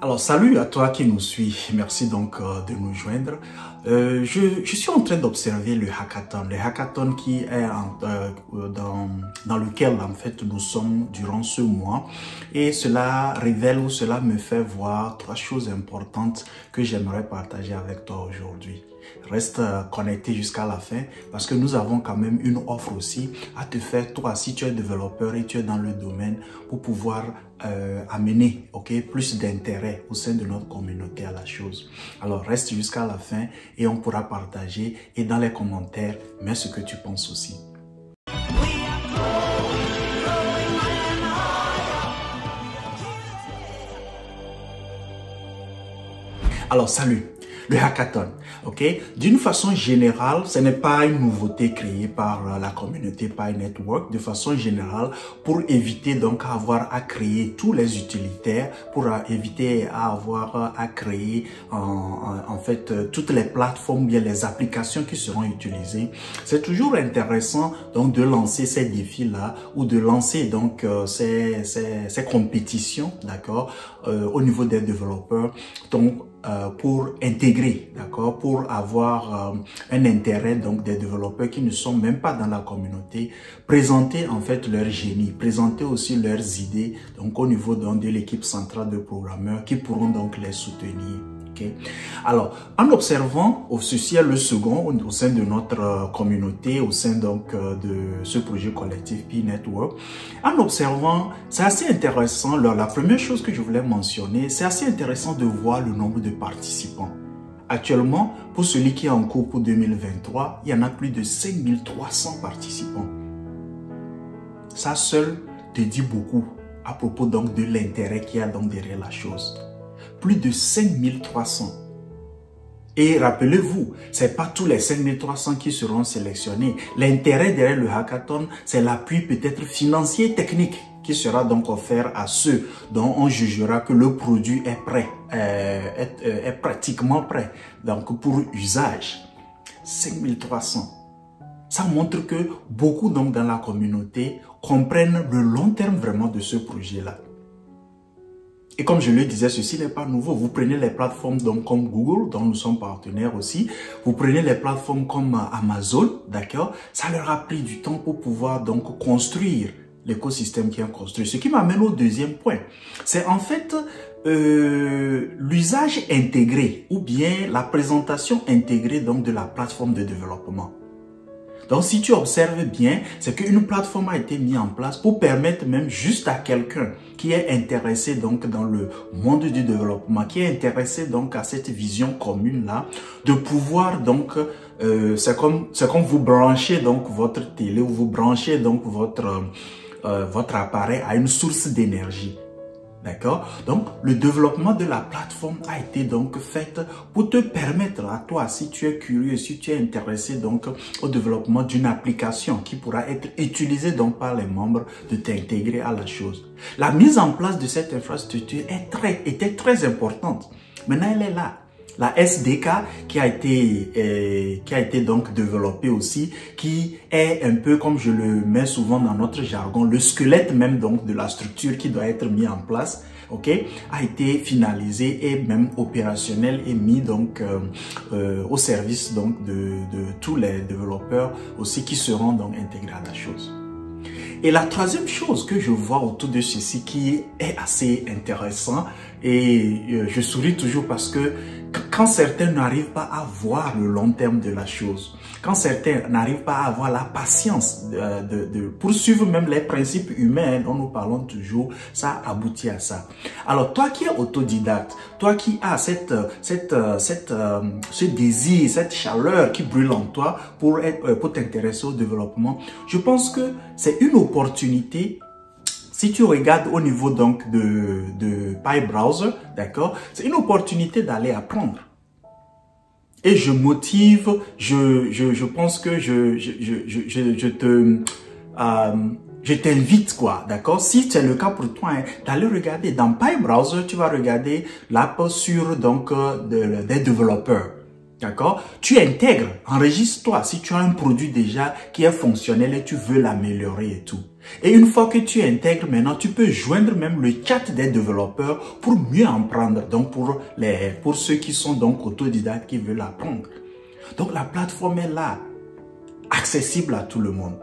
Alors, salut à toi qui nous suis. Merci donc de nous joindre. Je suis en train d'observer le hackathon qui est dans lequel en fait nous sommes durant ce mois. Et cela révèle ou cela me fait voir trois choses importantes que j'aimerais partager avec toi aujourd'hui. Reste connecté jusqu'à la fin parce que nous avons quand même une offre aussi à te faire, toi, si tu es développeur et tu es dans le domaine, pour pouvoir amener plus d'intérêt au sein de notre communauté à la chose. Alors, reste jusqu'à la fin et on pourra partager et dans les commentaires, mets ce que tu penses aussi. Alors, salut! Le hackathon, D'une façon générale, ce n'est pas une nouveauté créée par la communauté Pi Network. De façon générale, pour éviter donc à avoir à créer tous les utilitaires, pour éviter à avoir à créer en fait toutes les plateformes, bien les applications qui seront utilisées. C'est toujours intéressant donc de lancer ces défis-là ou de lancer donc ces compétitions, d'accord, au niveau des développeurs. Donc pour intégrer, d'accord, pour avoir un intérêt donc des développeurs qui ne sont même pas dans la communauté, présenter en fait leur génie, présenter aussi leurs idées donc au niveau donc de l'équipe centrale de programmeurs qui pourront donc les soutenir. Alors, en observant, ceci est le second au sein de notre communauté, au sein donc de ce projet collectif Pi Network. En observant, c'est assez intéressant. Alors, la première chose que je voulais mentionner, c'est assez intéressant de voir le nombre de participants. Actuellement, pour celui qui est en cours pour 2023, il y en a plus de 5300 participants. Ça seul te dit beaucoup à propos donc de l'intérêt qu'il y a donc derrière la chose. Plus de 5300. Et rappelez-vous, c'est pas tous les 5300 qui seront sélectionnés. L'intérêt derrière le hackathon, c'est l'appui peut-être financier et technique qui sera donc offert à ceux dont on jugera que le produit est prêt, est pratiquement prêt. Donc pour usage, 5300. Ça montre que beaucoup donc dans la communauté comprennent le long terme vraiment de ce projet-là. Et comme je le disais, ceci n'est pas nouveau. Vous prenez les plateformes donc comme Google, dont nous sommes partenaires aussi. Vous prenez les plateformes comme Amazon, d'accord? Ça leur a pris du temps pour pouvoir donc construire l'écosystème qui est construit. Ce qui m'amène au deuxième point. C'est en fait l'usage intégré ou bien la présentation intégrée donc de la plateforme de développement. Donc, si tu observes bien, c'est qu'une plateforme a été mise en place pour permettre même juste à quelqu'un qui est intéressé donc dans le monde du développement, qui est intéressé donc à cette vision commune-là, de pouvoir donc, c'est comme vous branchez donc votre télé ou vous branchez donc votre appareil à une source d'énergie. D'accord? Donc, le développement de la plateforme a été donc fait pour te permettre à toi, si tu es curieux, si tu es intéressé donc au développement d'une application qui pourra être utilisée donc par les membres, de t'intégrer à la chose. La mise en place de cette infrastructure était très importante. Maintenant, elle est là. La SDK qui a été donc développée aussi, qui est un peu, comme je le mets souvent dans notre jargon, le squelette même donc de la structure qui doit être mis en place, a été finalisé et même opérationnel et mis donc au service donc de tous les développeurs aussi qui seront donc intégrés à la chose. Et la troisième chose que je vois autour de ceci qui est assez intéressant, et je souris toujours parce que quand certains n'arrivent pas à voir le long terme de la chose, quand certains n'arrivent pas à avoir la patience de poursuivre même les principes humains dont nous parlons toujours, ça aboutit à ça. Alors toi qui es autodidacte, toi qui as ce désir, cette chaleur qui brûle en toi pour t'intéresser au développement, je pense que c'est une opportunité. Si tu regardes au niveau donc de Pi Browser, d'accord, c'est une opportunité d'aller apprendre. Et je motive, je pense que je t'invite quoi, d'accord. Si c'est le cas pour toi, d'aller regarder dans Pi Browser, tu vas regarder l'app sur donc des développeurs. D'accord? Tu intègres, enregistre-toi si tu as un produit déjà qui est fonctionnel et tu veux l'améliorer et tout. Et une fois que tu intègres maintenant, tu peux joindre même le chat des développeurs pour mieux en prendre. Donc pour ceux qui sont donc autodidactes qui veulent apprendre. Donc la plateforme est là, accessible à tout le monde.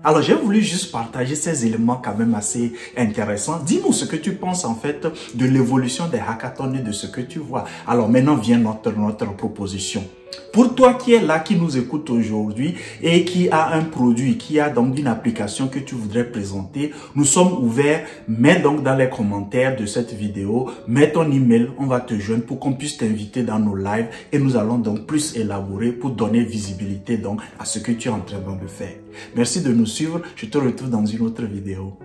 Alors j'ai voulu juste partager ces éléments quand même assez intéressants. Dis-nous ce que tu penses en fait de l'évolution des hackathons et de ce que tu vois. Alors maintenant vient notre proposition. Pour toi qui es là, qui nous écoute aujourd'hui et qui a un produit, qui a donc une application que tu voudrais présenter, nous sommes ouverts. Mets donc dans les commentaires de cette vidéo, mets ton email, on va te joindre pour qu'on puisse t'inviter dans nos lives et nous allons donc plus élaborer pour donner visibilité donc à ce que tu es en train de faire. Merci de nous suivre, je te retrouve dans une autre vidéo.